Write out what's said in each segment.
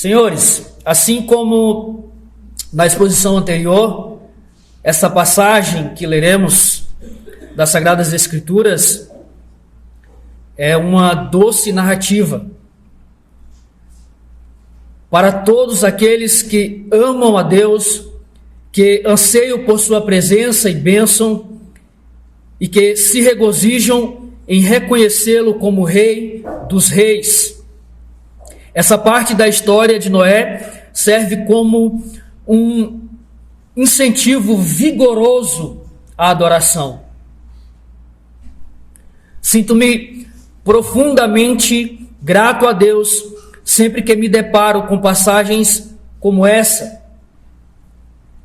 Senhores, assim como na exposição anterior, essa passagem que leremos das Sagradas Escrituras é uma doce narrativa para todos aqueles que amam a Deus, que anseiam por sua presença e bênção e que se regozijam em reconhecê-lo como Rei dos Reis. Essa parte da história de Noé serve como um incentivo vigoroso à adoração. Sinto-me profundamente grato a Deus sempre que me deparo com passagens como essa,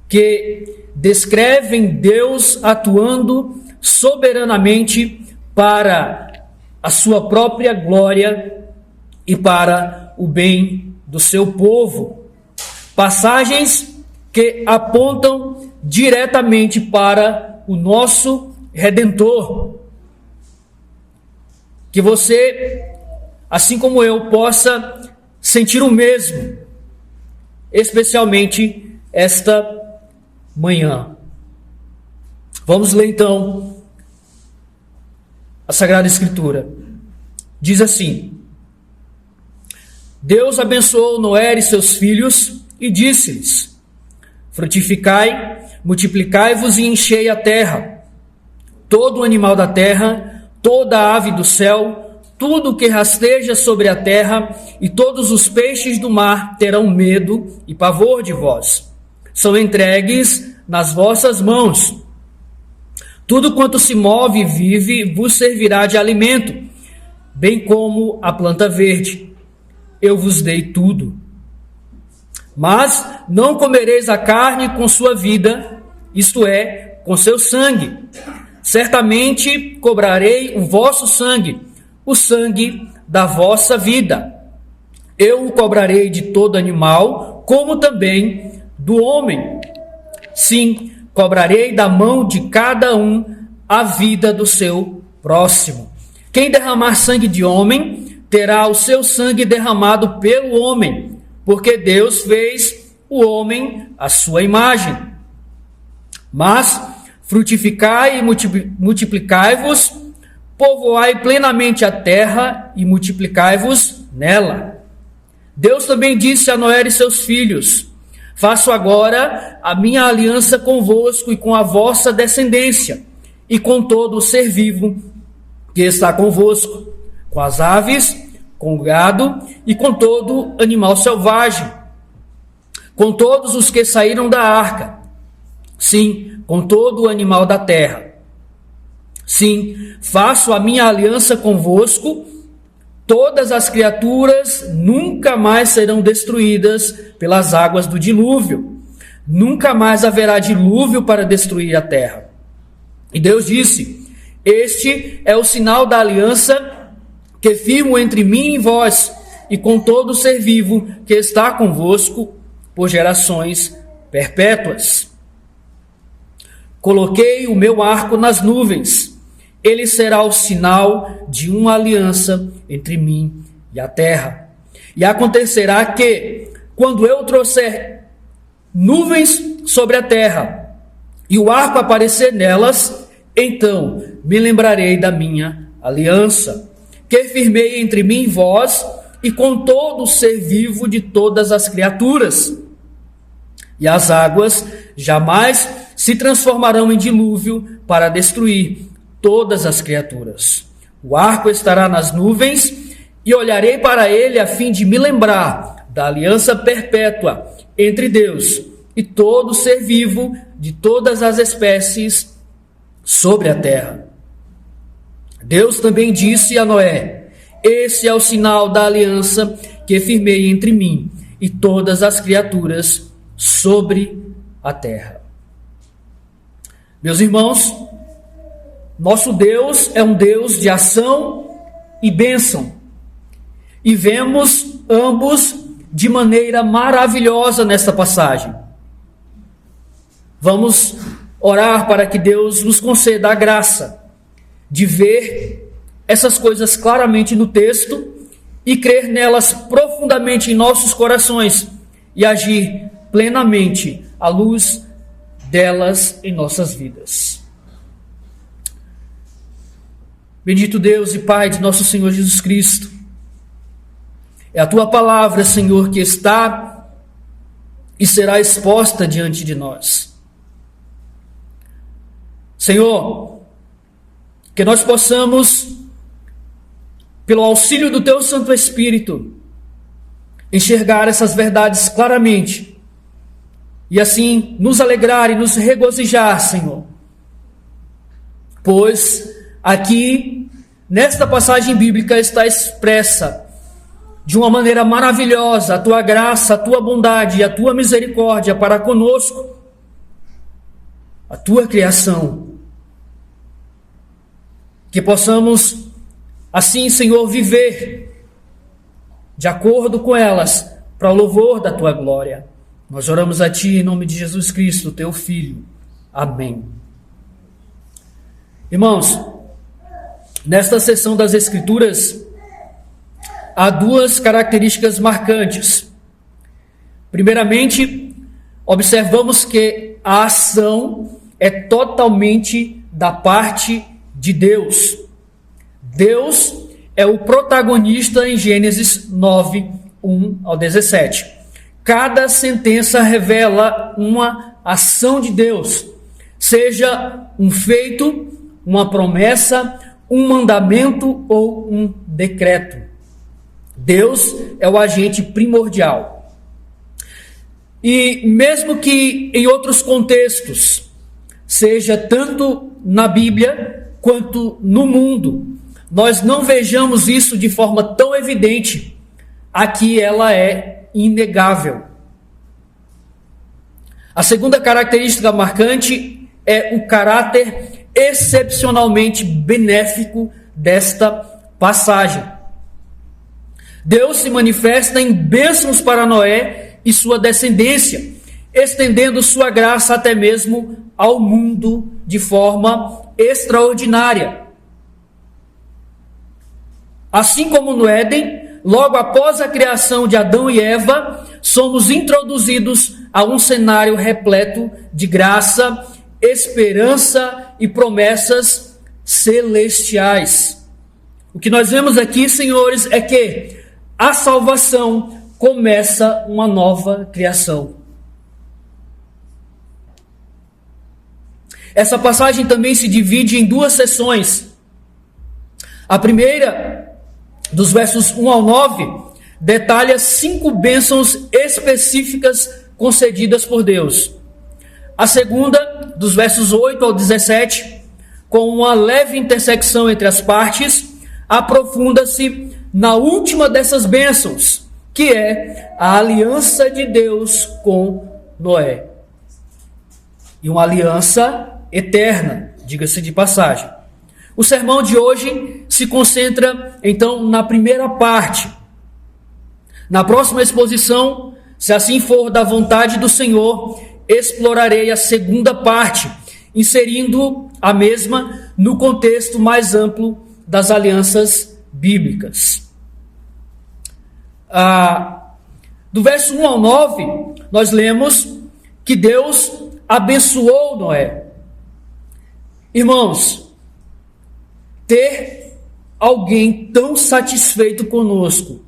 que descrevem Deus atuando soberanamente para a sua própria glória e para o bem do seu povo. Passagens que apontam diretamente para o nosso Redentor. Que você, assim como eu, possa sentir o mesmo, especialmente esta manhã. Vamos ler então a Sagrada Escritura. Diz assim: Deus abençoou Noé e seus filhos e disse-lhes: frutificai, multiplicai-vos e enchei a terra. Todo animal da terra, toda ave do céu, tudo que rasteja sobre a terra e todos os peixes do mar terão medo e pavor de vós. São entregues nas vossas mãos. Tudo quanto se move e vive vos servirá de alimento, bem como a planta verde. Eu vos dei tudo. Mas não comereis a carne com sua vida, isto é, com seu sangue. Certamente cobrarei o vosso sangue, o sangue da vossa vida. Eu o cobrarei de todo animal, como também do homem. Sim, cobrarei da mão de cada um a vida do seu próximo. Quem derramar sangue de homem, terá o seu sangue derramado pelo homem, porque Deus fez o homem à sua imagem. Mas frutificai e multiplicai-vos, povoai plenamente a terra e multiplicai-vos nela. Deus também disse a Noé e seus filhos: faço agora a minha aliança convosco e com a vossa descendência, e com todo o ser vivo que está convosco, com as aves, com o gado e com todo animal selvagem, com todos os que saíram da arca, sim, com todo o animal da terra. Sim, faço a minha aliança convosco, todas as criaturas nunca mais serão destruídas pelas águas do dilúvio. Nunca mais haverá dilúvio para destruir a terra. E Deus disse: este é o sinal da aliança que firmo entre mim e vós, e com todo ser vivo que está convosco por gerações perpétuas. Coloquei o meu arco nas nuvens. Ele será o sinal de uma aliança entre mim e a terra. E acontecerá que, quando eu trouxer nuvens sobre a terra e o arco aparecer nelas, então me lembrarei da minha aliança, que firmei entre mim e vós e com todo o ser vivo de todas as criaturas. E as águas jamais se transformarão em dilúvio para destruir todas as criaturas. O arco estará nas nuvens e olharei para ele a fim de me lembrar da aliança perpétua entre Deus e todo ser vivo de todas as espécies sobre a terra. Deus também disse a Noé: esse é o sinal da aliança que firmei entre mim e todas as criaturas sobre a terra. Meus irmãos, nosso Deus é um Deus de ação e bênção. E vemos ambos de maneira maravilhosa nesta passagem. Vamos orar para que Deus nos conceda a graça de ver essas coisas claramente no texto e crer nelas profundamente em nossos corações e agir plenamente à luz delas em nossas vidas. Bendito Deus e Pai de nosso Senhor Jesus Cristo, é a Tua palavra, Senhor, que está e será exposta diante de nós. Senhor, que nós possamos, pelo auxílio do Teu Santo Espírito, enxergar essas verdades claramente e assim nos alegrar e nos regozijar, Senhor. Pois aqui, nesta passagem bíblica, está expressa de uma maneira maravilhosa a Tua graça, a Tua bondade e a Tua misericórdia para conosco, a Tua criação. Que possamos, assim, Senhor, viver de acordo com elas, para o louvor da Tua glória. Nós oramos a Ti em nome de Jesus Cristo, Teu Filho. Amém. Irmãos, nesta seção das Escrituras, há duas características marcantes. Primeiramente, observamos que a ação é totalmente da parte de Deus. Deus é o protagonista em Gênesis 9, 1 ao 17. Cada sentença revela uma ação de Deus, seja um feito, uma promessa, um mandamento ou um decreto. Deus é o agente primordial. E mesmo que em outros contextos, seja tanto na Bíblia quanto no mundo, nós não vejamos isso de forma tão evidente, aqui ela é inegável. A segunda característica marcante é o caráter excepcionalmente benéfico desta passagem. Deus se manifesta em bênçãos para Noé e sua descendência, estendendo sua graça até mesmo ao mundo de forma extraordinária. Assim como no Éden, logo após a criação de Adão e Eva, somos introduzidos a um cenário repleto de graça, esperança e promessas celestiais. O que nós vemos aqui, senhores, é que a salvação começa uma nova criação. Essa passagem também se divide em duas seções. A primeira, dos versos 1 ao 9, detalha 5 bênçãos específicas concedidas por Deus. A segunda, dos versos 8 ao 17, com uma leve intersecção entre as partes, aprofunda-se na última dessas bênçãos, que é a aliança de Deus com Noé. E uma aliança eterna, diga-se de passagem. O sermão de hoje se concentra, então, na primeira parte. Na próxima exposição, se assim for da vontade do Senhor, explorarei a segunda parte, inserindo a mesma no contexto mais amplo das alianças bíblicas. Do verso 1 ao 9, nós lemos que Deus abençoou Noé. Irmãos, ter alguém tão satisfeito conosco,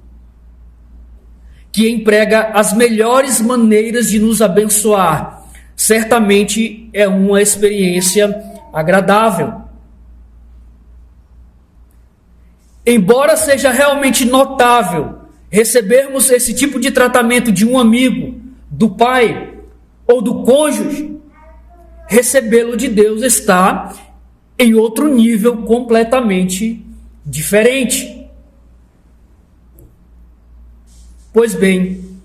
que emprega as melhores maneiras de nos abençoar, certamente é uma experiência agradável. Embora seja realmente notável recebermos esse tipo de tratamento de um amigo, do pai ou do cônjuge, recebê-lo de Deus está em outro nível completamente diferente. Pois bem,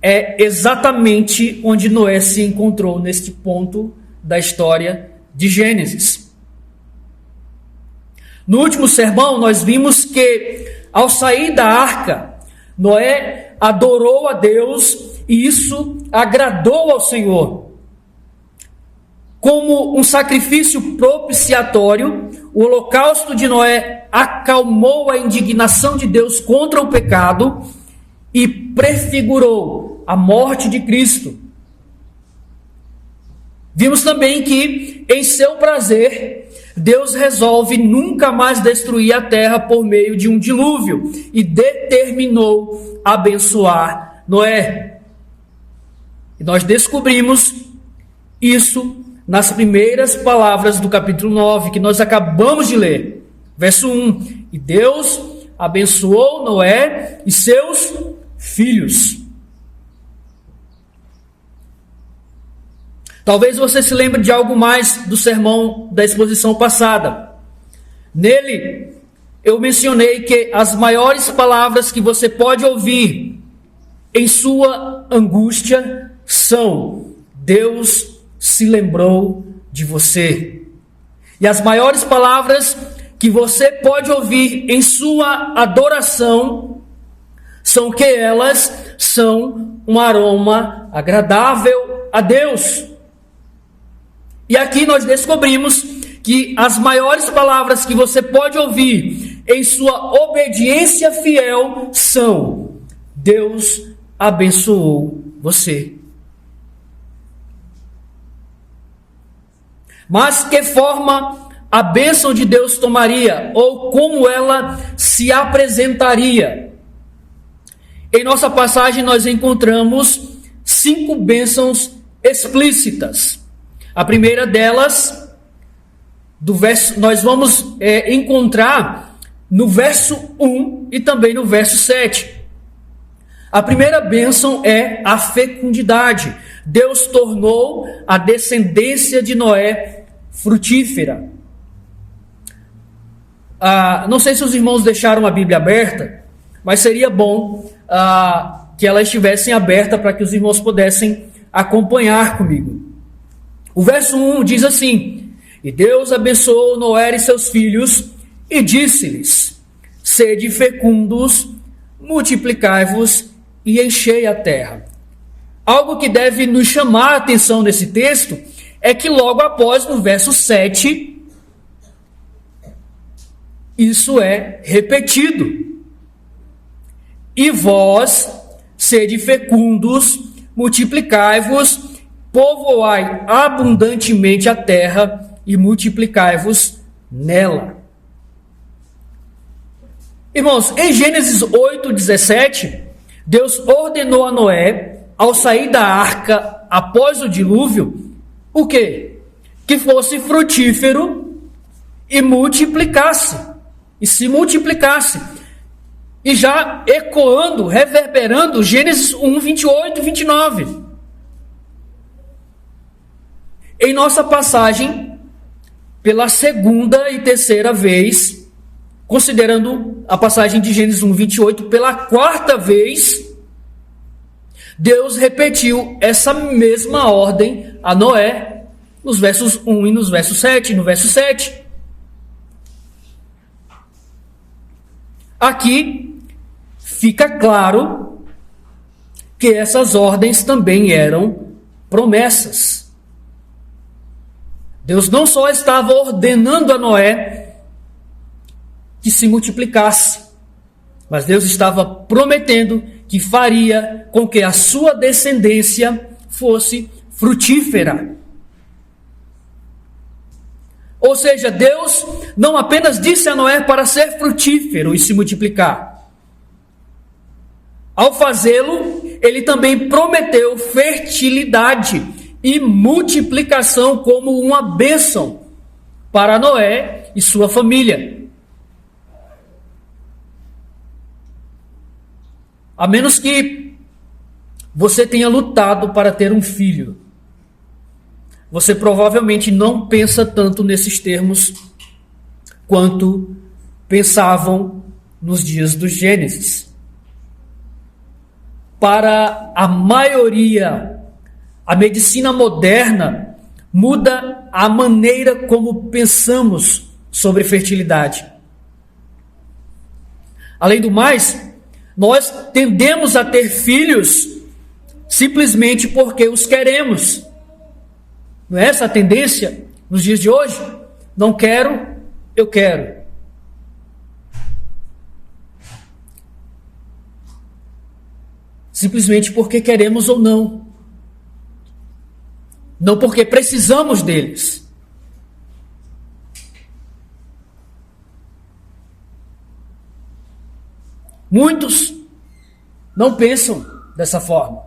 é exatamente onde Noé se encontrou neste ponto da história de Gênesis. No último sermão, nós vimos que, ao sair da arca, Noé adorou a Deus e isso agradou ao Senhor. Como um sacrifício propiciatório, o holocausto de Noé acalmou a indignação de Deus contra o pecado e prefigurou a morte de Cristo. Vimos também que, em seu prazer, Deus resolve nunca mais destruir a terra por meio de um dilúvio e determinou abençoar Noé. E nós descobrimos isso nas primeiras palavras do capítulo 9, que nós acabamos de ler. Verso 1. E Deus abençoou Noé e seus filhos. Talvez você se lembre de algo mais do sermão da exposição passada. Nele, eu mencionei que as maiores palavras que você pode ouvir em sua angústia são: Deus se lembrou de você. E as maiores palavras que você pode ouvir em sua adoração são que elas são um aroma agradável a Deus. E aqui nós descobrimos que as maiores palavras que você pode ouvir em sua obediência fiel são: Deus abençoou você. Mas que forma a bênção de Deus tomaria, ou como ela se apresentaria? Em nossa passagem nós encontramos 5 bênçãos explícitas. A primeira delas, nós vamos encontrar no verso 1 e também no verso 7. A primeira bênção é a fecundidade. Deus tornou a descendência de Noé frutífera. Não sei se os irmãos deixaram a Bíblia aberta, mas seria bom que ela estivesse aberta para que os irmãos pudessem acompanhar comigo. O verso 1 diz assim: E Deus abençoou Noé e seus filhos e disse-lhes: Sede fecundos, multiplicai-vos e enchei a terra. Algo que deve nos chamar a atenção nesse texto é que logo após, no verso 7, isso é repetido. E vós, sede fecundos, multiplicai-vos, povoai abundantemente a terra e multiplicai-vos nela. Irmãos, em Gênesis 8:17, Deus ordenou a Noé, ao sair da arca após o dilúvio, o quê? Que fosse frutífero e multiplicasse, e se multiplicasse. E já ecoando, reverberando Gênesis 1, 28 e 29. Em nossa passagem, pela segunda e terceira vez, considerando a passagem de Gênesis 1, 28, pela quarta vez, Deus repetiu essa mesma ordem a Noé, nos versos 1 e no verso 7. Aqui fica claro que essas ordens também eram promessas. Deus não só estava ordenando a Noé que se multiplicasse, mas Deus estava prometendo que faria com que a sua descendência fosse frutífera. Ou seja, Deus não apenas disse a Noé para ser frutífero e se multiplicar. Ao fazê-lo, ele também prometeu fertilidade e multiplicação como uma bênção para Noé e sua família. A menos que você tenha lutado para ter um filho, você provavelmente não pensa tanto nesses termos quanto pensavam nos dias do Gênesis. Para a maioria, a medicina moderna muda a maneira como pensamos sobre fertilidade. Além do mais, nós tendemos a ter filhos simplesmente porque os queremos. Não é essa a tendência nos dias de hoje? Não quero, eu quero. Simplesmente porque queremos ou não. Não porque precisamos deles. Muitos não pensam dessa forma.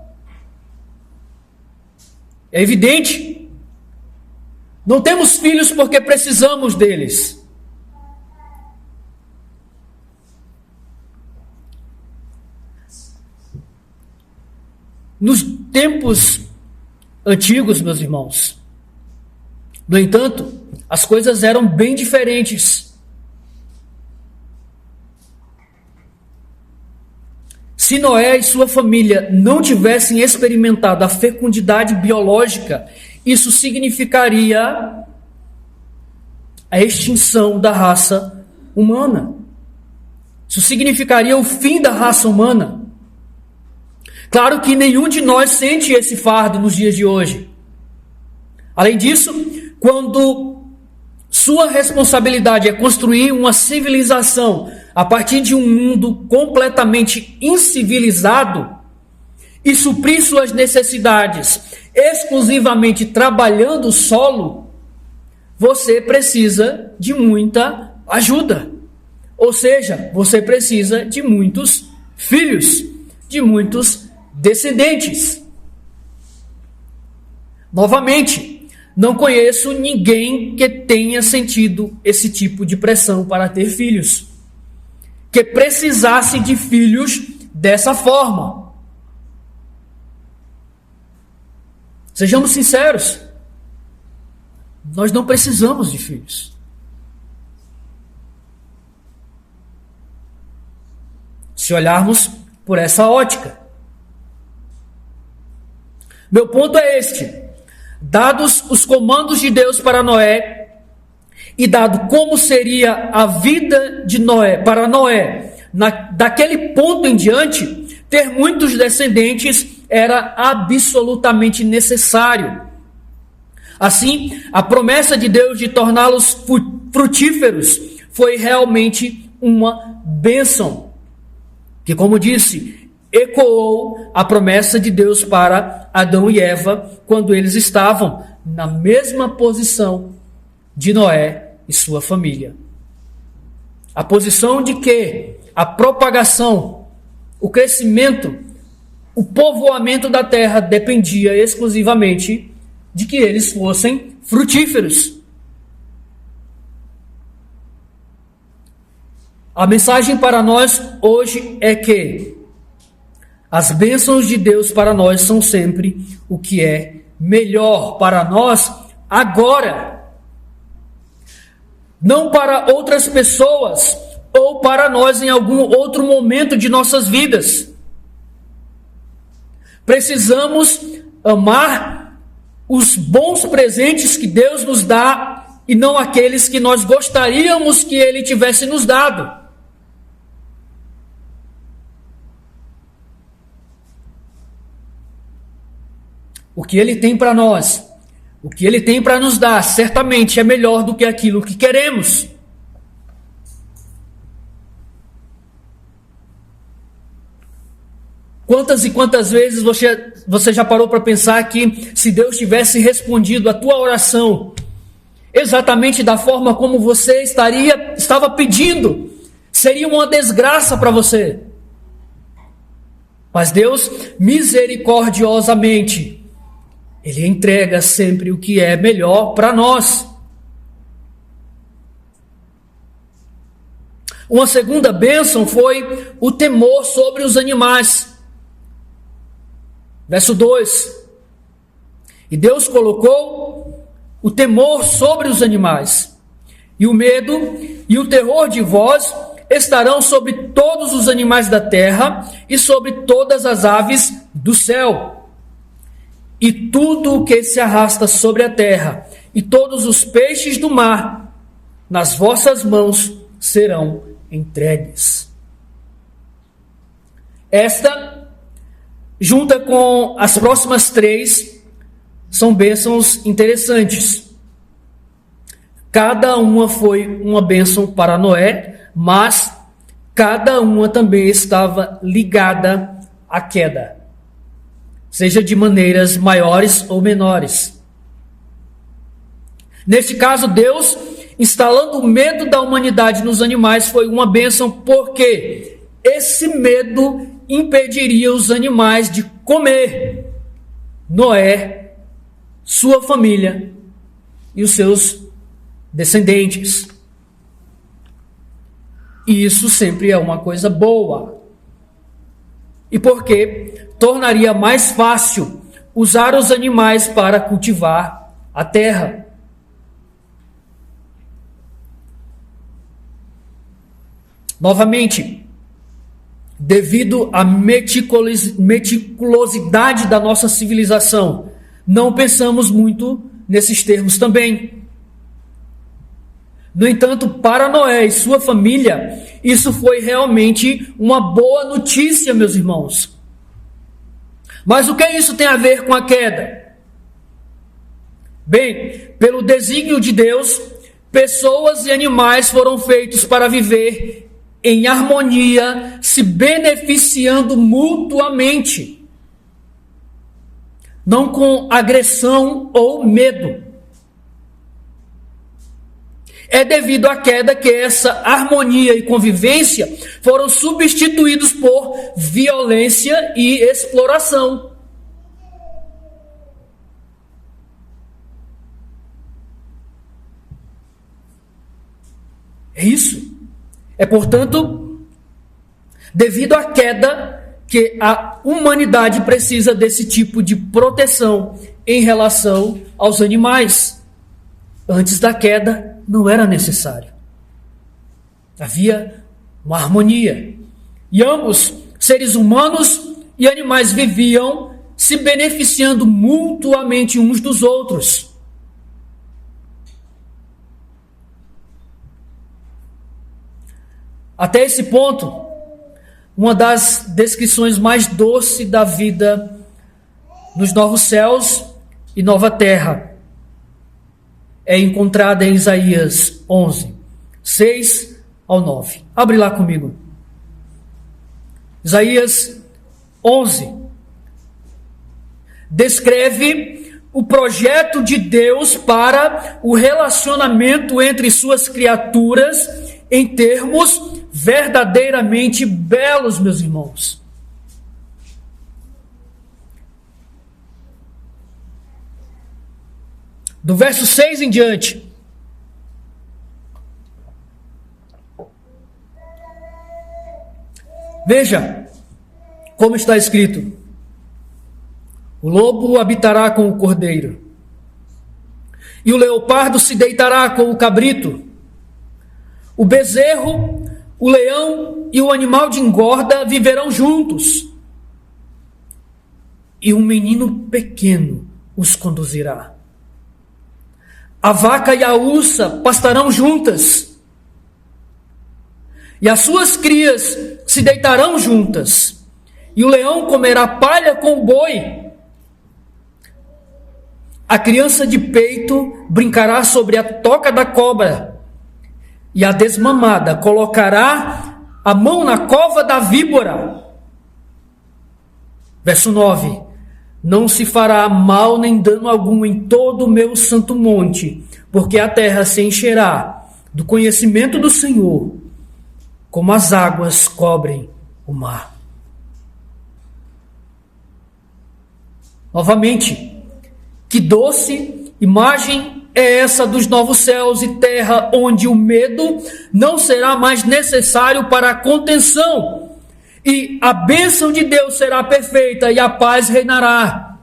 É evidente. Não temos filhos porque precisamos deles. Nos tempos antigos, meus irmãos, no entanto, as coisas eram bem diferentes. Se Noé e sua família não tivessem experimentado a fecundidade biológica, isso significaria a extinção da raça humana. Isso significaria o fim da raça humana. Claro que nenhum de nós sente esse fardo nos dias de hoje. Além disso, quando sua responsabilidade é construir uma civilização a partir de um mundo completamente incivilizado e suprir suas necessidades exclusivamente trabalhando o solo, você precisa de muita ajuda. Ou seja, você precisa de muitos filhos, de muitos descendentes. Novamente, não conheço ninguém que tenha sentido esse tipo de pressão para ter filhos, que precisasse de filhos dessa forma. Sejamos sinceros, nós não precisamos de filhos. Se olharmos por essa ótica. Meu ponto é este: dados os comandos de Deus para Noé, e dado como seria a vida de Noé, para Noé, daquele ponto em diante, ter muitos descendentes era absolutamente necessário. Assim, a promessa de Deus de torná-los frutíferos foi realmente uma bênção, que, como disse, ecoou a promessa de Deus para Adão e Eva quando eles estavam na mesma posição de Noé e sua família. A posição de que a propagação, o crescimento, o povoamento da terra dependia exclusivamente de que eles fossem frutíferos. A mensagem para nós hoje é que as bênçãos de Deus para nós são sempre o que é melhor para nós agora. Não para outras pessoas ou para nós em algum outro momento de nossas vidas. Precisamos amar os bons presentes que Deus nos dá e não aqueles que nós gostaríamos que Ele tivesse nos dado. O que Ele tem para nós, o que Ele tem para nos dar, certamente é melhor do que aquilo que queremos. Quantas e quantas vezes você já parou para pensar que se Deus tivesse respondido a tua oração exatamente da forma como você estava pedindo, seria uma desgraça para você. Mas Deus, misericordiosamente, Ele entrega sempre o que é melhor para nós. Uma segunda bênção foi o temor sobre os animais. Verso 2. E Deus colocou o temor sobre os animais, e o medo e o terror de vós estarão sobre todos os animais da terra e sobre todas as aves do céu. E tudo o que se arrasta sobre a terra, e todos os peixes do mar, nas vossas mãos serão entregues. Esta, junta com as próximas três, são bênçãos interessantes. Cada uma foi uma bênção para Noé, mas cada uma também estava ligada à queda, seja de maneiras maiores ou menores. Neste caso, Deus, instalando o medo da humanidade nos animais, foi uma bênção, porque esse medo impediria os animais de comer Noé, sua família e os seus descendentes. E isso sempre é uma coisa boa. E porque tornaria mais fácil usar os animais para cultivar a terra. Novamente, devido à meticulosidade da nossa civilização, não pensamos muito nesses termos também. No entanto, para Noé e sua família, isso foi realmente uma boa notícia, meus irmãos. Mas o que isso tem a ver com a queda? Bem, pelo desígnio de Deus, pessoas e animais foram feitos para viver em harmonia, se beneficiando mutuamente, não com agressão ou medo. É devido à queda que essa harmonia e convivência foram substituídos por violência e exploração. É isso. É, portanto, devido à queda que a humanidade precisa desse tipo de proteção em relação aos animais. Antes da queda, não era necessário. Havia uma harmonia. E ambos, seres humanos e animais, viviam se beneficiando mutuamente uns dos outros. Até esse ponto, uma das descrições mais doces da vida nos novos céus e nova terra é encontrada em Isaías 11, 6 ao 9. Abre lá comigo. Isaías 11 descreve o projeto de Deus para o relacionamento entre suas criaturas em termos verdadeiramente belos, meus irmãos. Do verso 6 em diante. Veja como está escrito: o lobo habitará com o cordeiro, e o leopardo se deitará com o cabrito. O bezerro, o leão e o animal de engorda viverão juntos, e um menino pequeno os conduzirá. A vaca e a ursa pastarão juntas, e as suas crias se deitarão juntas, e o leão comerá palha com o boi. A criança de peito brincará sobre a toca da cobra, e a desmamada colocará a mão na cova da víbora. Verso 9. Não se fará mal nem dano algum em todo o meu santo monte, porque a terra se encherá do conhecimento do Senhor, como as águas cobrem o mar. Novamente, que doce imagem é essa dos novos céus e terra, onde o medo não será mais necessário para a contenção, e a bênção de Deus será perfeita e a paz reinará.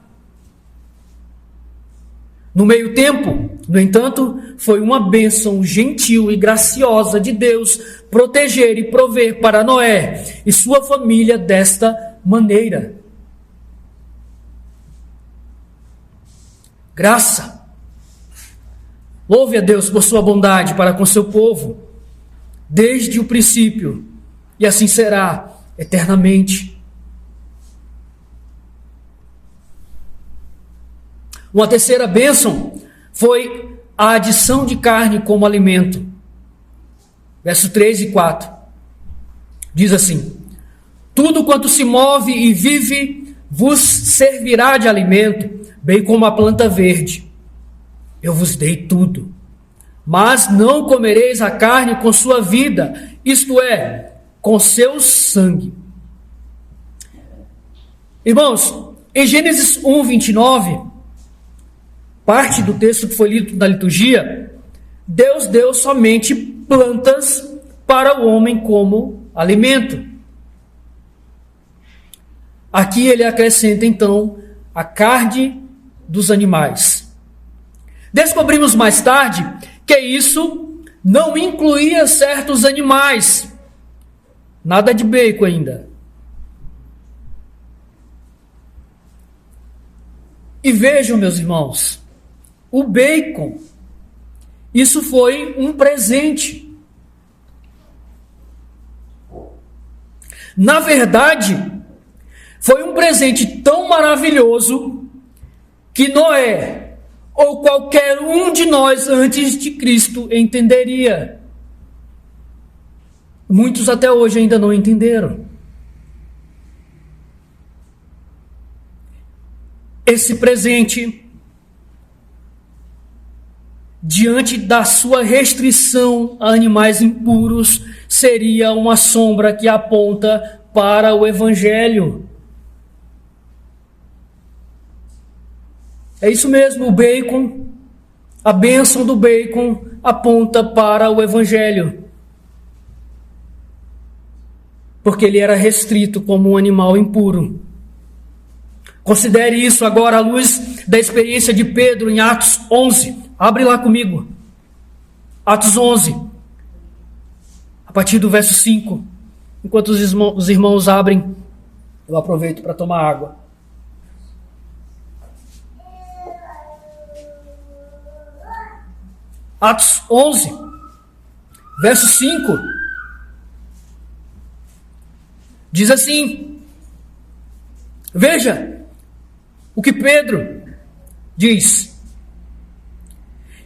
No meio tempo, no entanto, foi uma bênção gentil e graciosa de Deus proteger e prover para Noé e sua família desta maneira. Graça. Louve a Deus por sua bondade para com seu povo, desde o princípio, e assim será eternamente. Uma terceira bênção foi a adição de carne como alimento. Versos 3 e 4. Diz assim: tudo quanto se move e vive vos servirá de alimento, bem como a planta verde. Eu vos dei tudo. Mas não comereis a carne com sua vida, isto é, com seu sangue. Irmãos, em Gênesis 1, 29, parte do texto que foi lido na liturgia, Deus deu somente plantas para o homem como alimento. Aqui ele acrescenta então a carne dos animais. Descobrimos mais tarde que isso não incluía certos animais. Nada de bacon ainda. E vejam, meus irmãos, o bacon, isso foi um presente. Na verdade, foi um presente tão maravilhoso que Noé, ou qualquer um de nós antes de Cristo, entenderia. Muitos até hoje ainda não entenderam. Esse presente, diante da sua restrição a animais impuros, seria uma sombra que aponta para o Evangelho. É isso mesmo, o bacon, a bênção do bacon aponta para o Evangelho. Porque ele era restrito como um animal impuro. Considere isso agora à luz da experiência de Pedro em Atos 11. Abre lá comigo. Atos 11. A partir do verso 5. Enquanto os irmãos abrem, eu aproveito para tomar água. Atos 11, verso 5. Diz assim: veja o que Pedro diz.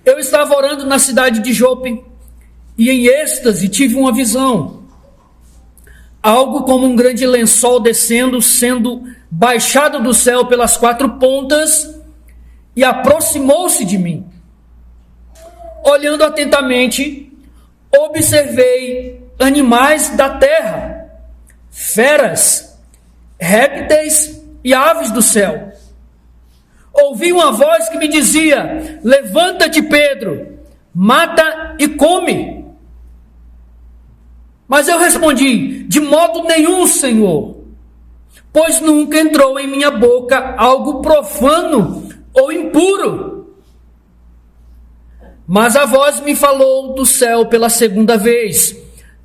Eu estava orando na cidade de Jope e em êxtase tive uma visão. Algo como um grande lençol descendo, sendo baixado do céu pelas quatro pontas, e aproximou-se de mim. Olhando atentamente, observei animais da terra, feras, répteis e aves do céu. Ouvi uma voz que me dizia: levanta-te, Pedro, mata e come. Mas eu respondi: de modo nenhum, Senhor, pois nunca entrou em minha boca algo profano ou impuro. Mas a voz me falou do céu pela segunda vez: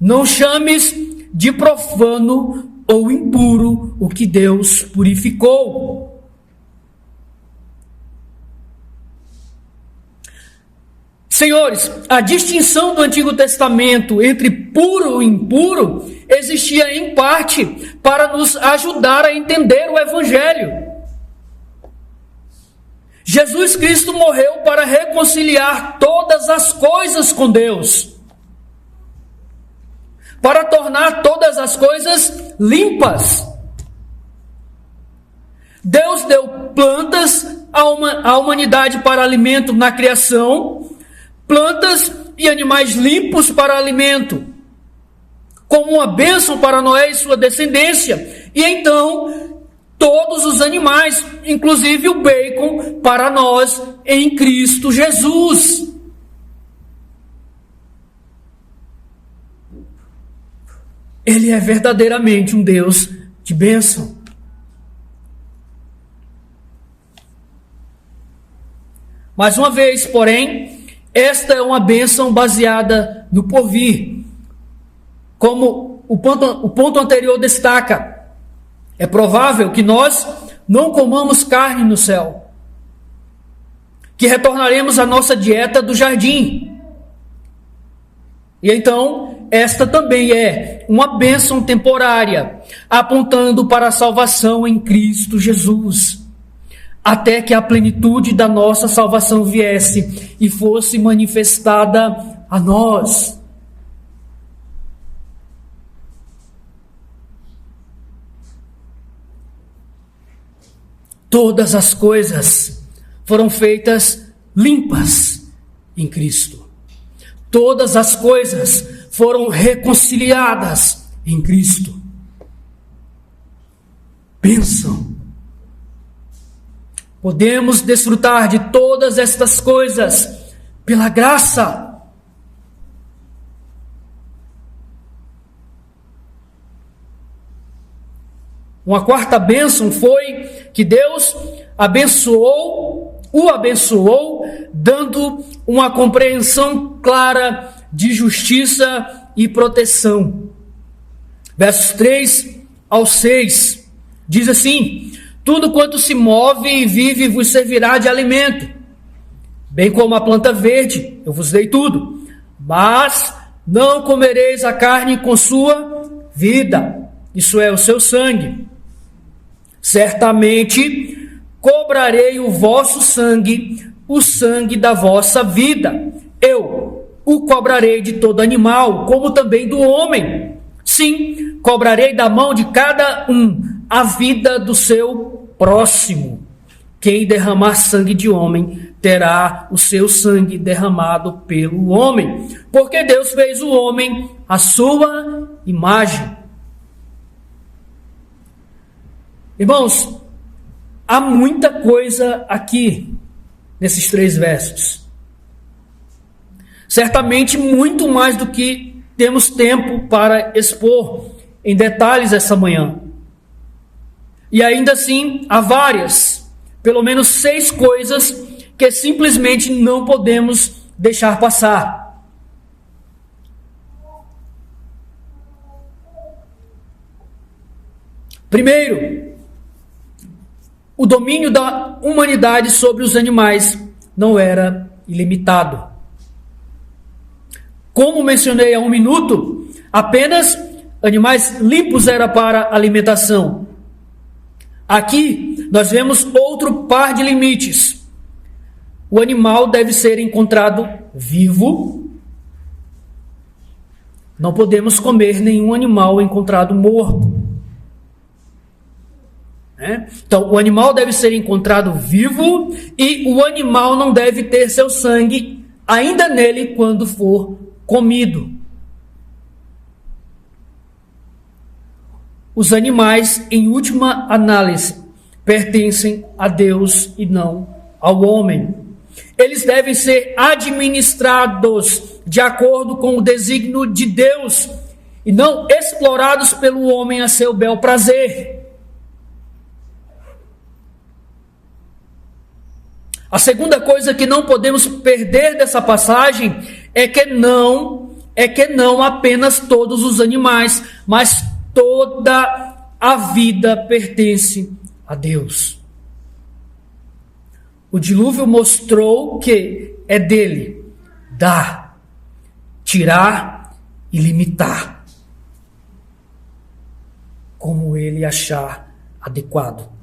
não chames de profano ou impuro o que Deus purificou. Senhores, a distinção do Antigo Testamento entre puro e impuro existia em parte para nos ajudar a entender o Evangelho. Jesus Cristo morreu para reconciliar todas as coisas com Deus, para tornar todas as coisas limpas. Deus deu plantas à humanidade para alimento na criação, plantas e animais limpos para alimento, como uma bênção para Noé e sua descendência, e então todos os animais, inclusive o bacon, para nós em Cristo Jesus. Ele é verdadeiramente um Deus de bênção. Mais uma vez, porém, esta é uma bênção baseada no porvir. Como o ponto anterior destaca, é provável que nós não comamos carne no céu, que retornaremos à nossa dieta do jardim. E então, esta também é uma bênção temporária, apontando para a salvação em Cristo Jesus. até que a plenitude da nossa salvação viesse e fosse manifestada a nós. Todas as coisas foram feitas limpas em Cristo. Todas as coisas foram reconciliadas em Cristo. Bênção. Podemos desfrutar de todas estas coisas pela graça. Uma quarta bênção foi que Deus o abençoou, dando uma compreensão clara de justiça e proteção. Versos 3 ao 6, diz assim: tudo quanto se move e vive vos servirá de alimento, bem como a planta verde, eu vos dei tudo, mas não comereis a carne com sua vida, isso é, o seu sangue. Certamente cobrarei o vosso sangue, o sangue da vossa vida. Eu o cobrarei de todo animal, como também do homem. Sim, cobrarei da mão de cada um a vida do seu próximo. Quem derramar sangue de homem, terá o seu sangue derramado pelo homem. Porque Deus fez o homem à sua imagem. Irmãos, há muita coisa aqui nesses 3 versos. Certamente muito mais do que temos tempo para expor em detalhes essa manhã. E ainda assim, há várias, pelo menos 6 coisas que simplesmente não podemos deixar passar. Primeiro, o domínio da humanidade sobre os animais não era ilimitado. Como mencionei há um minuto, apenas animais limpos era para alimentação. Aqui nós vemos outro par de limites. O animal deve ser encontrado vivo. Não podemos comer nenhum animal encontrado morto. Então, o animal deve ser encontrado vivo e o animal não deve ter seu sangue ainda nele quando for comido. Os animais, em última análise, pertencem a Deus e não ao homem. Eles devem ser administrados de acordo com o desígnio de Deus e não explorados pelo homem a seu bel prazer. A segunda coisa que não podemos perder dessa passagem é que não apenas todos os animais, mas toda a vida pertence a Deus. O dilúvio mostrou que é dele dar, tirar e limitar, como ele achar adequado.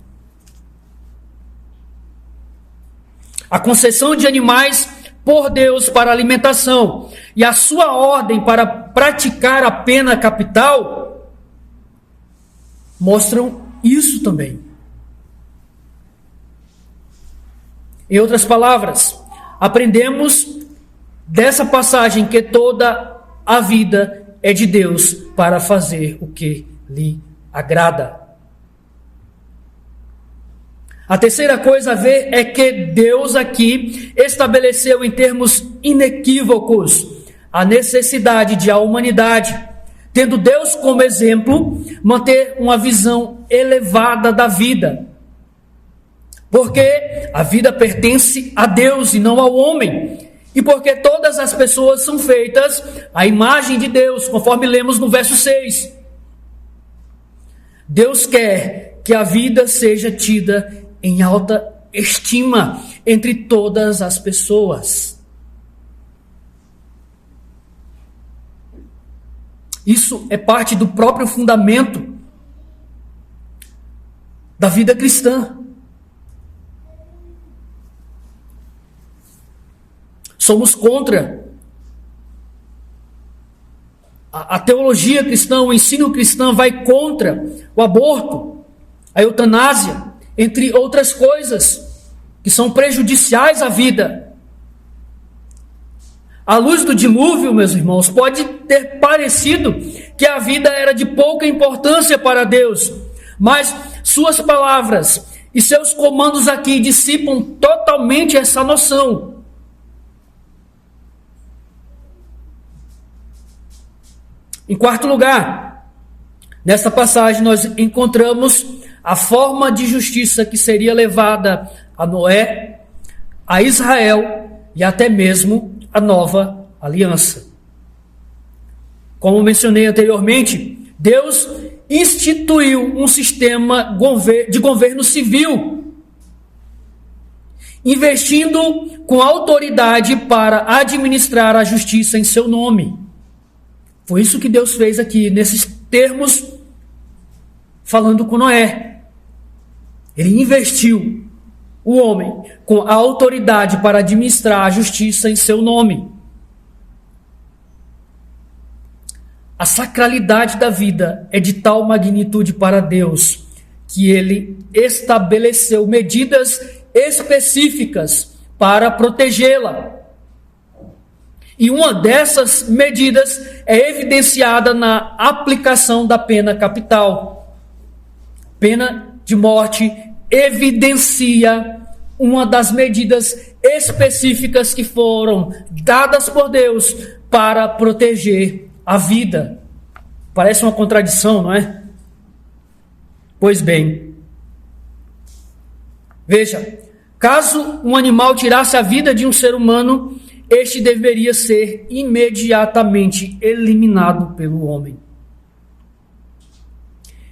A concessão de animais por Deus para alimentação e a sua ordem para praticar a pena capital mostram isso também. Em outras palavras, aprendemos dessa passagem que toda a vida é de Deus para fazer o que lhe agrada. A terceira coisa a ver é que Deus aqui estabeleceu em termos inequívocos a necessidade de a humanidade, tendo Deus como exemplo, manter uma visão elevada da vida. Porque a vida pertence a Deus e não ao homem. E porque todas as pessoas são feitas à imagem de Deus, conforme lemos no verso 6. Deus quer que a vida seja tida em alta estima entre todas as pessoas. Isso é parte do próprio fundamento da vida cristã. somos contra. A teologia cristã, o ensino cristão vai contra o aborto, a eutanásia, entre outras coisas que são prejudiciais à vida. À luz do dilúvio, meus irmãos, pode ter parecido que a vida era de pouca importância para Deus, mas suas palavras e seus comandos aqui dissipam totalmente essa noção. Em quarto lugar, nesta passagem nós encontramos a forma de justiça que seria levada a Noé, a Israel e até mesmo a nova aliança. Como mencionei anteriormente, Deus instituiu um sistema de governo civil, investindo com autoridade para administrar a justiça em seu nome. Foi isso que Deus fez aqui, nesses termos, falando com Noé. Ele investiu o homem com a autoridade para administrar a justiça em seu nome. A sacralidade da vida é de tal magnitude para Deus que ele estabeleceu medidas específicas para protegê-la. E uma dessas medidas é evidenciada na aplicação da pena capital. Pena de morte evidencia uma das medidas específicas que foram dadas por Deus para proteger a vida. Parece uma contradição, não é? Pois bem, veja, caso um animal tirasse a vida de um ser humano, este deveria ser imediatamente eliminado pelo homem.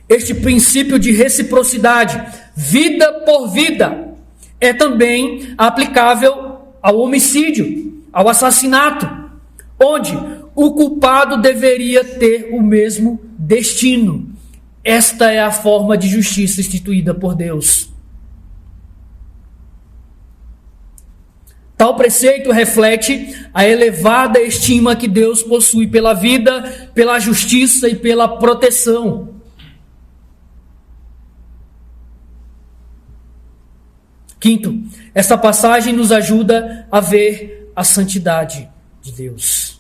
Este princípio de reciprocidade, vida por vida, é também aplicável ao homicídio, ao assassinato, onde o culpado deveria ter o mesmo destino. Esta é a forma de justiça instituída por Deus. Tal preceito reflete a elevada estima que Deus possui pela vida, pela justiça e pela proteção. Quinto, esta passagem nos ajuda a ver a santidade de Deus.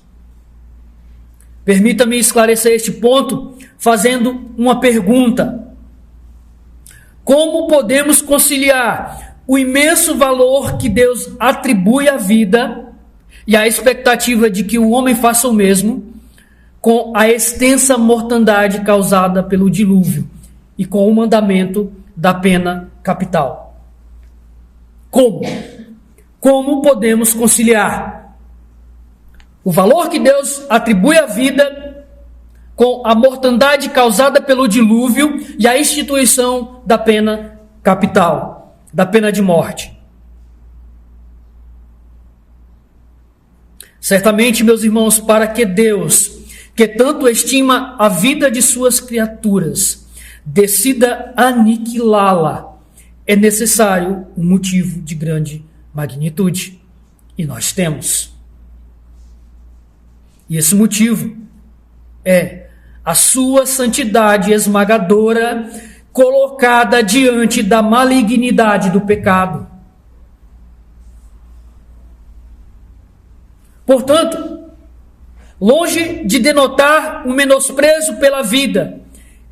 Permita-me esclarecer este ponto fazendo uma pergunta. Como podemos conciliar o imenso valor que Deus atribui à vida e a expectativa de que o homem faça o mesmo com a extensa mortandade causada pelo dilúvio e com o mandamento da pena capital? Como? Como podemos conciliar o valor que Deus atribui à vida com a mortandade causada pelo dilúvio e a instituição da pena capital, da pena de morte? Certamente, meus irmãos, para que Deus, que tanto estima a vida de suas criaturas, decida aniquilá-la, é necessário um motivo de grande magnitude. E nós temos. E esse motivo é a sua santidade esmagadora colocada diante da malignidade do pecado. Portanto, longe de denotar um menosprezo pela vida,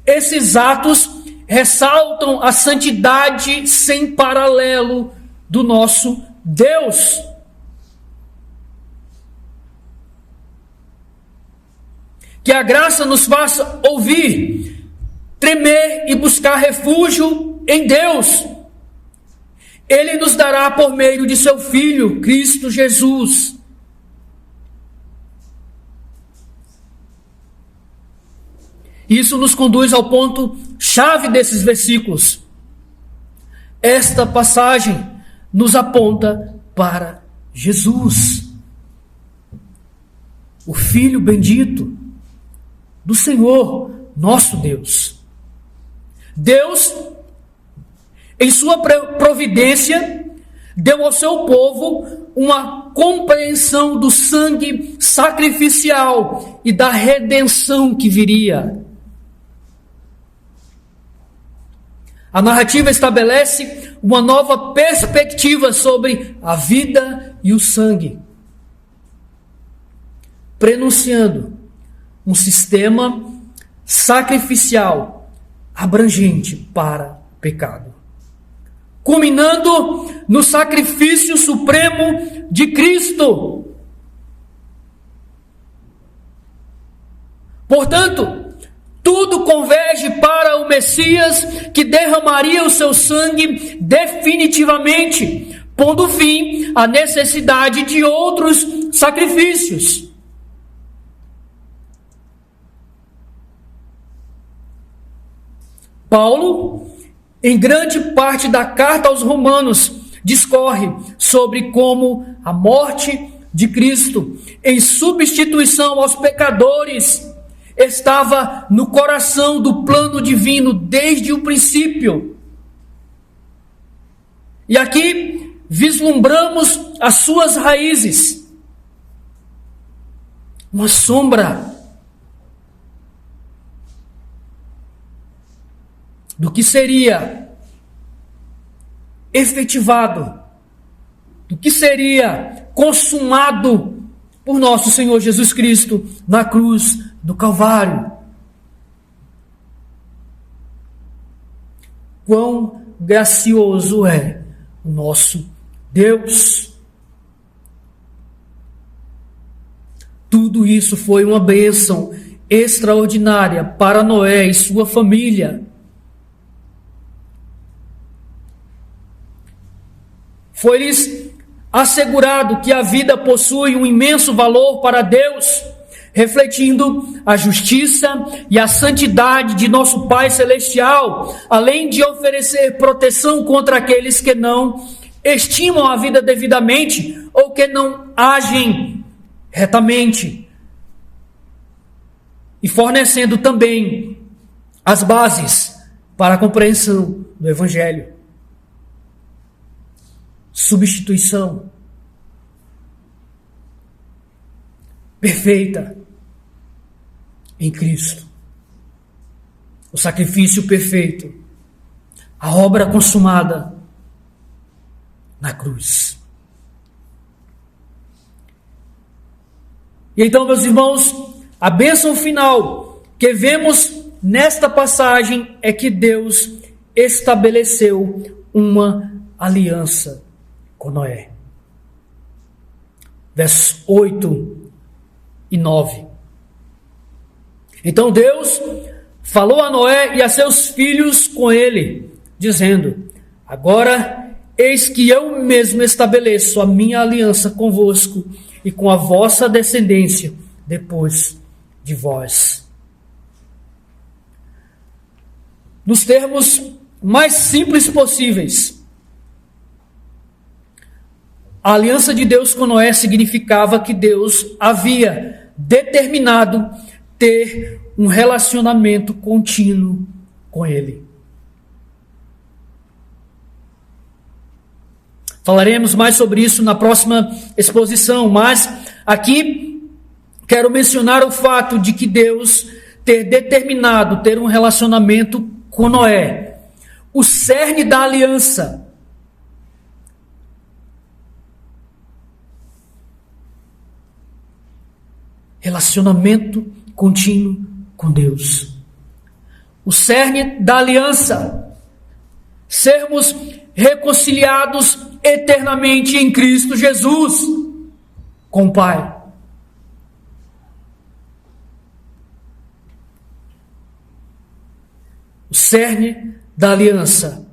esses atos ressaltam a santidade sem paralelo do nosso Deus. Que a graça nos faça ouvir, tremer e buscar refúgio em Deus. Ele nos dará por meio de seu Filho, Cristo Jesus. Isso nos conduz ao ponto-chave desses versículos. Esta passagem nos aponta para Jesus, o Filho bendito do Senhor, nosso Deus. Deus, em sua providência, deu ao seu povo uma compreensão do sangue sacrificial e da redenção que viria. A narrativa estabelece uma nova perspectiva sobre a vida e o sangue, prenunciando um sistema sacrificial abrangente para o pecado, culminando no sacrifício supremo de Cristo. Portanto, tudo converge para o Messias, que derramaria o seu sangue definitivamente, pondo fim à necessidade de outros sacrifícios. Paulo, em grande parte da carta aos Romanos, discorre sobre como a morte de Cristo, em substituição aos pecadores, estava no coração do plano divino desde o princípio. E aqui vislumbramos as suas raízes, uma sombra do que seria efetivado, do que seria consumado por nosso Senhor Jesus Cristo na cruz do Calvário. Quão gracioso é o nosso Deus! Tudo isso foi uma bênção extraordinária para Noé e sua família. Foi-lhes assegurado que a vida possui um imenso valor para Deus, refletindo a justiça e a santidade de nosso Pai Celestial, além de oferecer proteção contra aqueles que não estimam a vida devidamente ou que não agem retamente, e fornecendo também as bases para a compreensão do Evangelho. Substituição perfeita em Cristo, o sacrifício perfeito, a obra consumada na cruz. E então, meus irmãos, a bênção final que vemos nesta passagem é que Deus estabeleceu uma aliança com Noé. Versos 8 e 9. Então Deus falou a Noé e a seus filhos com ele, dizendo: agora eis que eu mesmo estabeleço a minha aliança convosco e com a vossa descendência depois de vós. Nos termos mais simples possíveis, a aliança de Deus com Noé significava que Deus havia determinado ter um relacionamento contínuo com ele. Falaremos mais sobre isso na próxima exposição, mas aqui quero mencionar o fato de que Deus ter determinado ter um relacionamento com Noé, o cerne da aliança. Relacionamento contínuo com Deus. O cerne da aliança. Sermos reconciliados eternamente em Cristo Jesus com o Pai. O cerne da aliança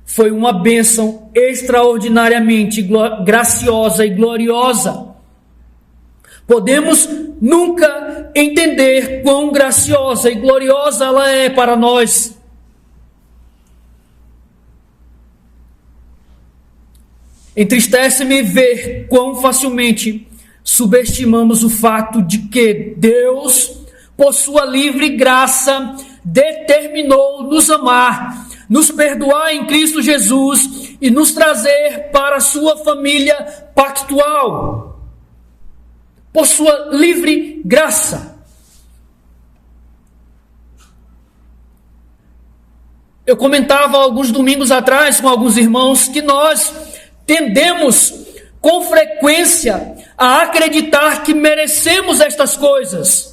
foi uma bênção extraordinariamente graciosa e gloriosa. Podemos nunca entender quão graciosa e gloriosa ela é para nós. Entristece-me ver quão facilmente subestimamos o fato de que Deus, por sua livre graça, determinou nos amar, nos perdoar em Cristo Jesus e nos trazer para a sua família pactual, por sua livre graça. Eu comentava alguns domingos atrás com alguns irmãos que nós tendemos com frequência a acreditar que merecemos estas coisas.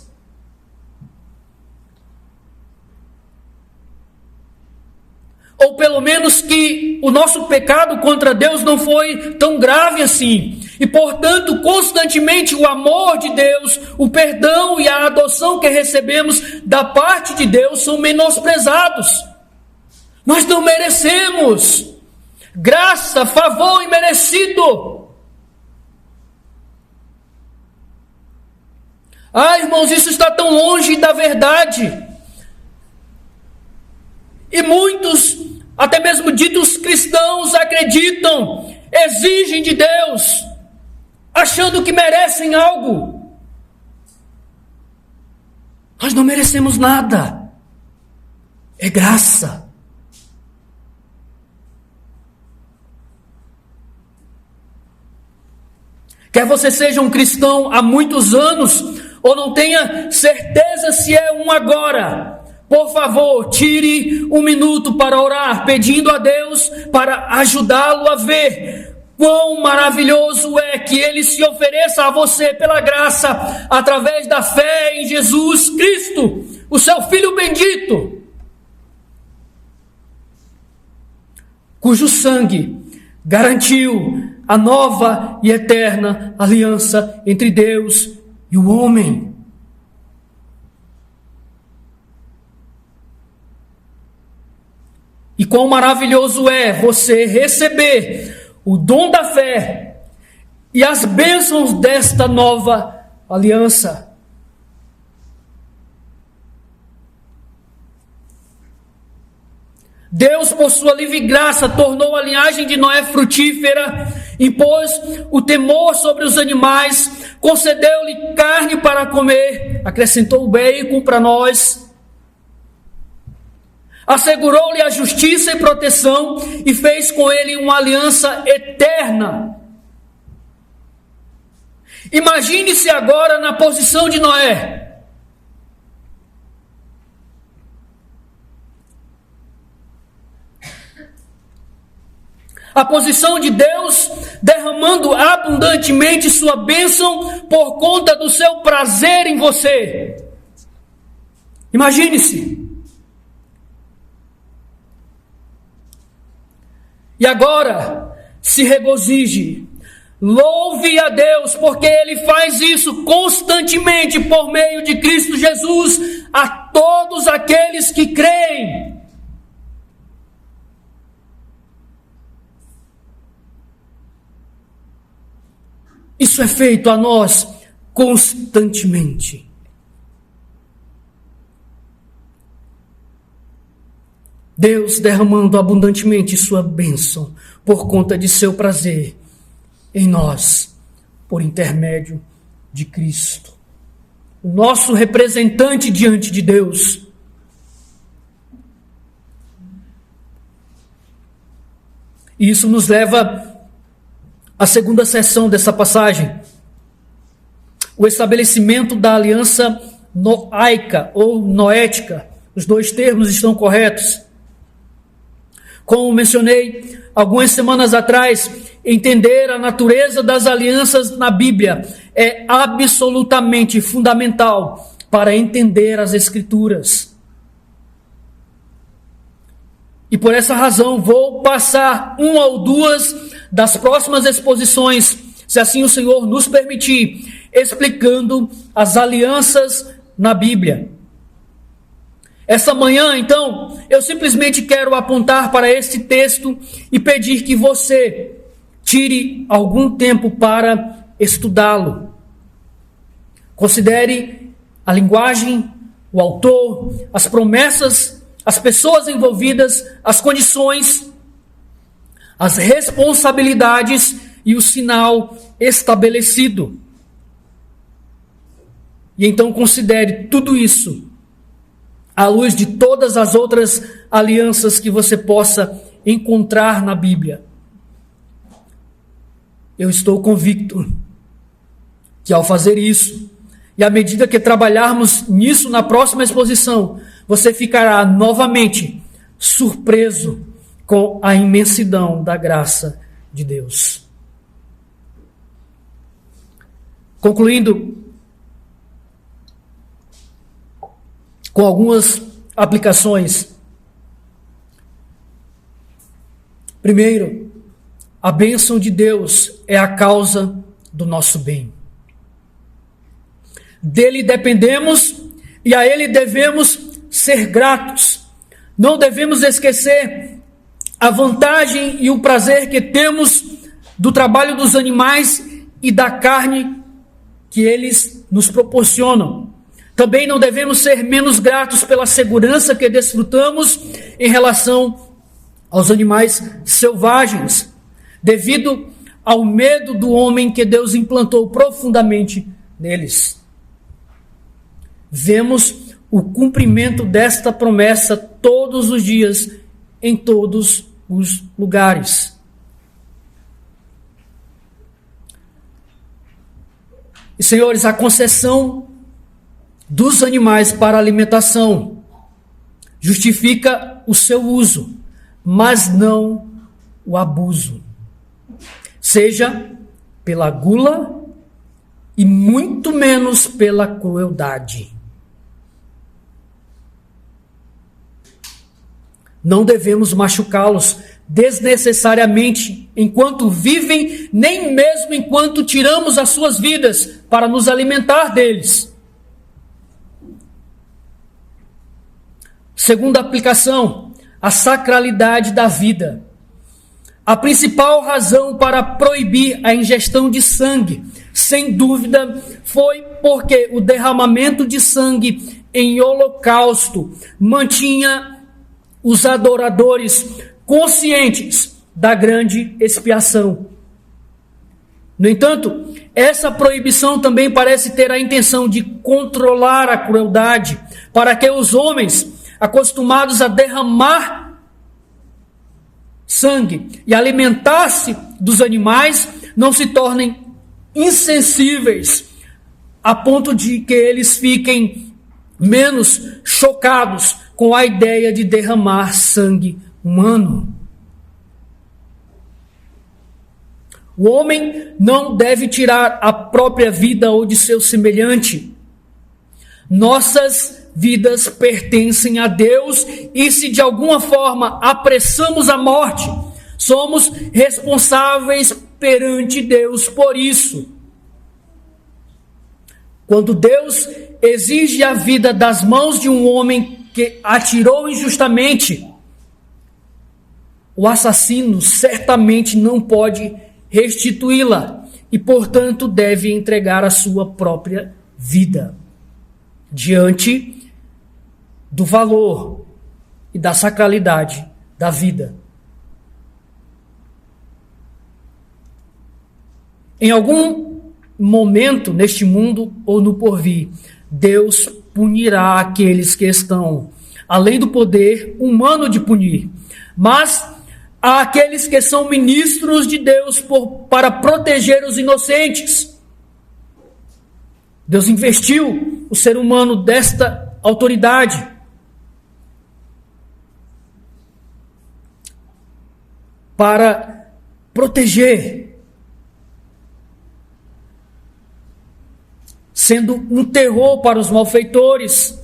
Ou pelo menos que o nosso pecado contra Deus não foi tão grave assim. E portanto, constantemente o amor de Deus, o perdão e a adoção que recebemos da parte de Deus são menosprezados. Nós não merecemos graça, favor imerecido. Irmãos, isso está tão longe da verdade. E muitos, até mesmo ditos cristãos, acreditam, exigem de Deus, achando que merecem algo. Nós não merecemos nada. É graça. Quer você seja um cristão há muitos anos, ou não tenha certeza se é um agora, por favor, tire um minuto para orar, pedindo a Deus para ajudá-lo a ver quão maravilhoso é que Ele se ofereça a você pela graça, através da fé em Jesus Cristo, o seu Filho bendito, cujo sangue garantiu a nova e eterna aliança entre Deus e o homem. E quão maravilhoso é você receber o dom da fé e as bênçãos desta nova aliança. Deus, por sua livre graça, tornou a linhagem de Noé frutífera, impôs o temor sobre os animais, concedeu-lhe carne para comer, acrescentou o bacon para nós, assegurou-lhe a justiça e proteção e fez com ele uma aliança eterna. Imagine-se agora na posição de Noé. A posição de Deus derramando abundantemente sua bênção por conta do seu prazer em você. Imagine-se. E agora, se regozije, louve a Deus, porque Ele faz isso constantemente por meio de Cristo Jesus a todos aqueles que creem. Isso é feito a nós constantemente. Deus derramando abundantemente sua bênção por conta de seu prazer em nós, por intermédio de Cristo, o nosso representante diante de Deus. E isso nos leva à segunda seção dessa passagem, o estabelecimento da aliança noaica ou noética. Os dois termos estão corretos. Como mencionei algumas semanas atrás, entender a natureza das alianças na Bíblia é absolutamente fundamental para entender as Escrituras. E por essa razão vou passar uma ou duas das próximas exposições, se assim o Senhor nos permitir, explicando as alianças na Bíblia. Essa manhã, então, eu simplesmente quero apontar para este texto e pedir que você tire algum tempo para estudá-lo. Considere a linguagem, o autor, as promessas, as pessoas envolvidas, as condições, as responsabilidades e o sinal estabelecido. E então considere tudo isso à luz de todas as outras alianças que você possa encontrar na Bíblia. Eu estou convicto que ao fazer isso, e à medida que trabalharmos nisso na próxima exposição, você ficará novamente surpreso com a imensidão da graça de Deus. Concluindo com algumas aplicações. Primeiro, a bênção de Deus é a causa do nosso bem. Dele dependemos e a Ele devemos ser gratos. Não devemos esquecer a vantagem e o prazer que temos do trabalho dos animais e da carne que eles nos proporcionam. Também não devemos ser menos gratos pela segurança que desfrutamos em relação aos animais selvagens, devido ao medo do homem que Deus implantou profundamente neles. Vemos o cumprimento desta promessa todos os dias, em todos os lugares. E, senhores, a concessão dos animais para alimentação justifica o seu uso, mas não o abuso, seja pela gula e muito menos pela crueldade. Não devemos machucá-los desnecessariamente enquanto vivem, nem mesmo enquanto tiramos as suas vidas para nos alimentar deles. Segunda aplicação, a sacralidade da vida. A principal razão para proibir a ingestão de sangue, sem dúvida, foi porque o derramamento de sangue em holocausto mantinha os adoradores conscientes da grande expiação. No entanto, essa proibição também parece ter a intenção de controlar a crueldade, para que os homens, acostumados a derramar sangue e alimentar-se dos animais, não se tornem insensíveis a ponto de que eles fiquem menos chocados com a ideia de derramar sangue humano. O homem não deve tirar a própria vida ou de seu semelhante. Nossas vidas pertencem a Deus e se de alguma forma apressamos a morte, somos responsáveis perante Deus por isso. Quando Deus exige a vida das mãos de um homem que atirou injustamente, o assassino certamente não pode restituí-la e, portanto, deve entregar a sua própria vida diante do valor e da sacralidade da vida. Em algum momento neste mundo ou no porvir, Deus punirá aqueles que estão além do poder humano de punir, mas há aqueles que são ministros de Deus para proteger os inocentes. Deus investiu o ser humano desta autoridade. Para proteger, sendo um terror para os malfeitores,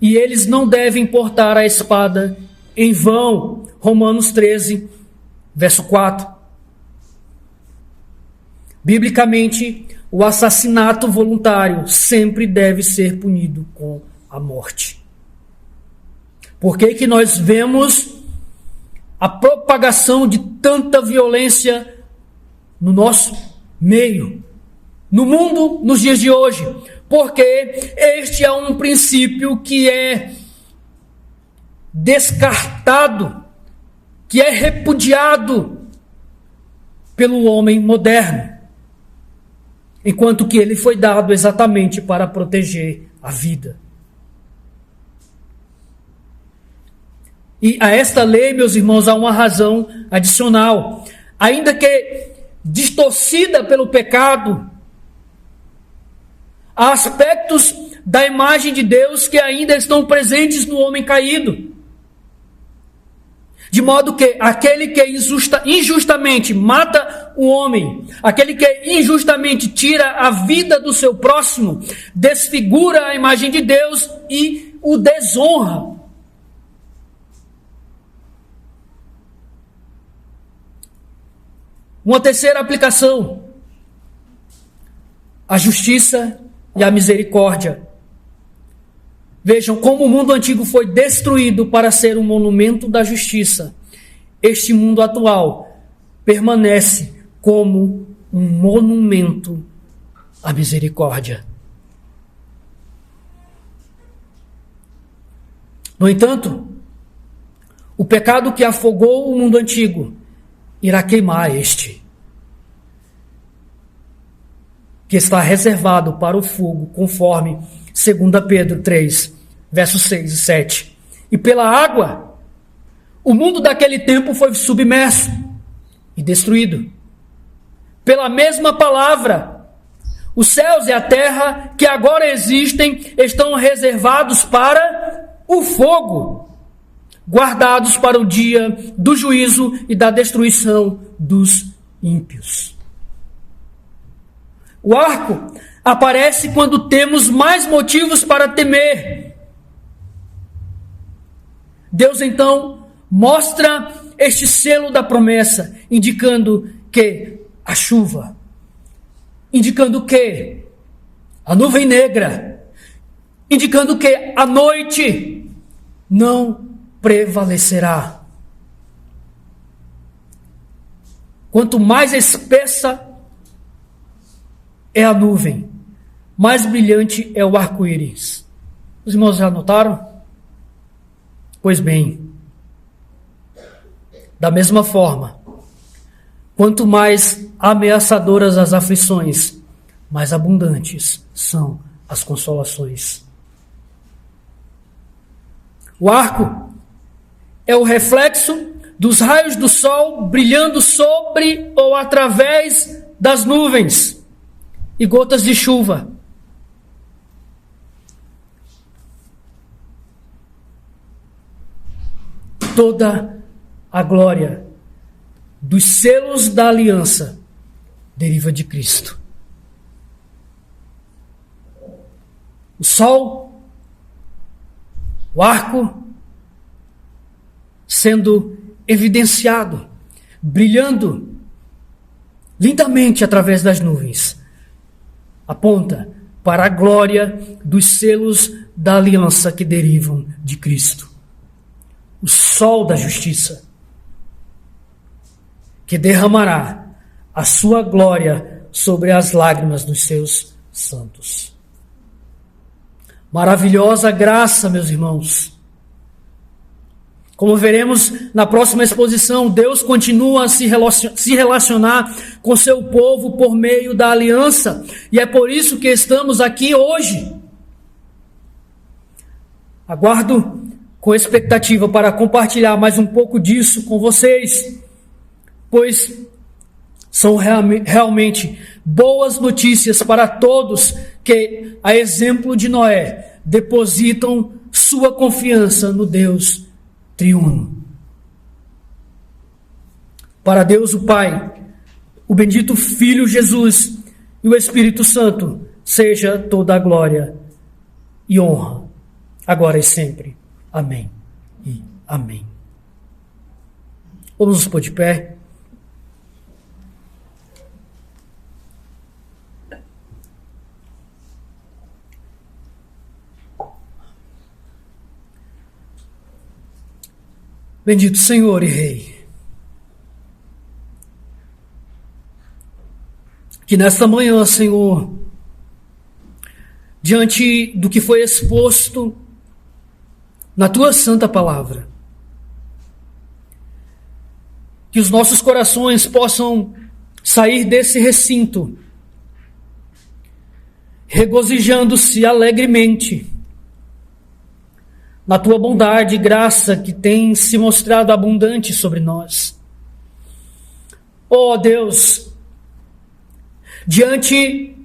e eles não devem portar a espada em vão. Romanos 13, verso 4. Biblicamente, o assassinato voluntário sempre deve ser punido com a morte. Por que nós vemos a propagação de tanta violência no nosso meio, no mundo, nos dias de hoje? Porque este é um princípio que é descartado, que é repudiado pelo homem moderno, enquanto que ele foi dado exatamente para proteger a vida. E a esta lei, meus irmãos, há uma razão adicional. Ainda que distorcida pelo pecado, há aspectos da imagem de Deus que ainda estão presentes no homem caído. De modo que aquele que injustamente mata o homem, aquele que injustamente tira a vida do seu próximo, desfigura a imagem de Deus e o desonra. Uma terceira aplicação: a justiça e a misericórdia. Vejam como o mundo antigo foi destruído para ser um monumento da justiça. Este mundo atual permanece como um monumento à misericórdia. No entanto, o pecado que afogou o mundo antigo irá queimar este, que está reservado para o fogo, conforme 2 Pedro 3, versos 6 e 7. E pela água, o mundo daquele tempo foi submerso e destruído. Pela mesma palavra, os céus e a terra que agora existem estão reservados para o fogo, guardados para o dia do juízo e da destruição dos ímpios. O arco aparece quando temos mais motivos para temer. Deus então mostra este selo da promessa, indicando que a chuva, indicando que a nuvem negra, indicando que a noite não prevalecerá. Quanto mais espessa é a nuvem, mais brilhante é o arco-íris. Os irmãos já notaram? Pois bem, da mesma forma, quanto mais ameaçadoras as aflições, mais abundantes são as consolações. O arco é o reflexo dos raios do sol brilhando sobre ou através das nuvens e gotas de chuva. Toda a glória dos selos da aliança deriva de Cristo. O sol, o arco, sendo evidenciado, brilhando lindamente através das nuvens, aponta para a glória dos selos da aliança que derivam de Cristo. O sol da justiça, que derramará a sua glória sobre as lágrimas dos seus santos. Maravilhosa graça, meus irmãos. Como veremos na próxima exposição, Deus continua a se relacionar com seu povo por meio da aliança. E é por isso que estamos aqui hoje. Aguardo com expectativa para compartilhar mais um pouco disso com vocês, pois são realmente boas notícias para todos que, a exemplo de Noé, depositam sua confiança no Deus triuno. Para Deus o Pai, o bendito Filho Jesus e o Espírito Santo, seja toda a glória e honra, agora e sempre. Amém e amém. Vamos nos pôr de pé. Bendito Senhor e Rei, que nesta manhã, Senhor, diante do que foi exposto na Tua santa palavra, que os nossos corações possam sair desse recinto regozijando-se alegremente, na tua bondade e graça que tem se mostrado abundante sobre nós. Oh Deus, diante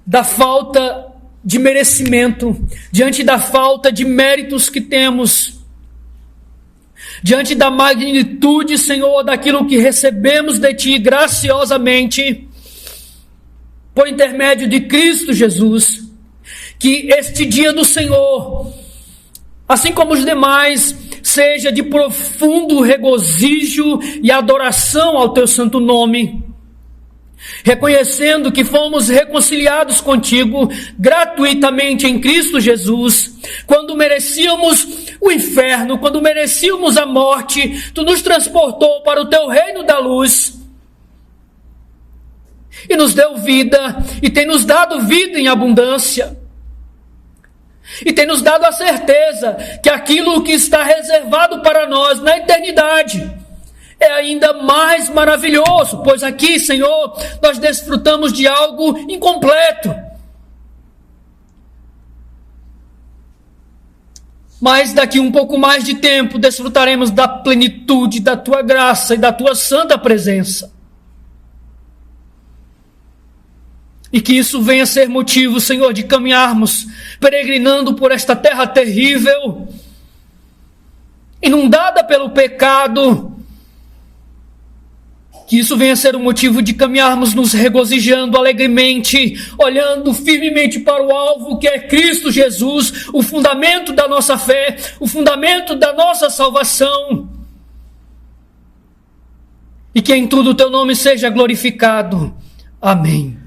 da falta de merecimento, diante da falta de méritos que temos, diante da magnitude, Senhor, daquilo que recebemos de Ti graciosamente, por intermédio de Cristo Jesus, que este dia do Senhor, assim como os demais, seja de profundo regozijo e adoração ao Teu santo nome, reconhecendo que fomos reconciliados contigo gratuitamente em Cristo Jesus, quando merecíamos o inferno, quando merecíamos a morte, Tu nos transportou para o Teu reino da luz, e nos deu vida, e tem nos dado vida em abundância, e tem nos dado a certeza que aquilo que está reservado para nós na eternidade é ainda mais maravilhoso, pois aqui, Senhor, nós desfrutamos de algo incompleto. Mas daqui um pouco mais de tempo desfrutaremos da plenitude da Tua graça e da Tua santa presença. E que isso venha ser motivo, Senhor, de caminharmos peregrinando por esta terra terrível, inundada pelo pecado. Que isso venha ser um motivo de caminharmos nos regozijando alegremente, olhando firmemente para o alvo que é Cristo Jesus, o fundamento da nossa fé, o fundamento da nossa salvação. E que em tudo o Teu nome seja glorificado. Amém.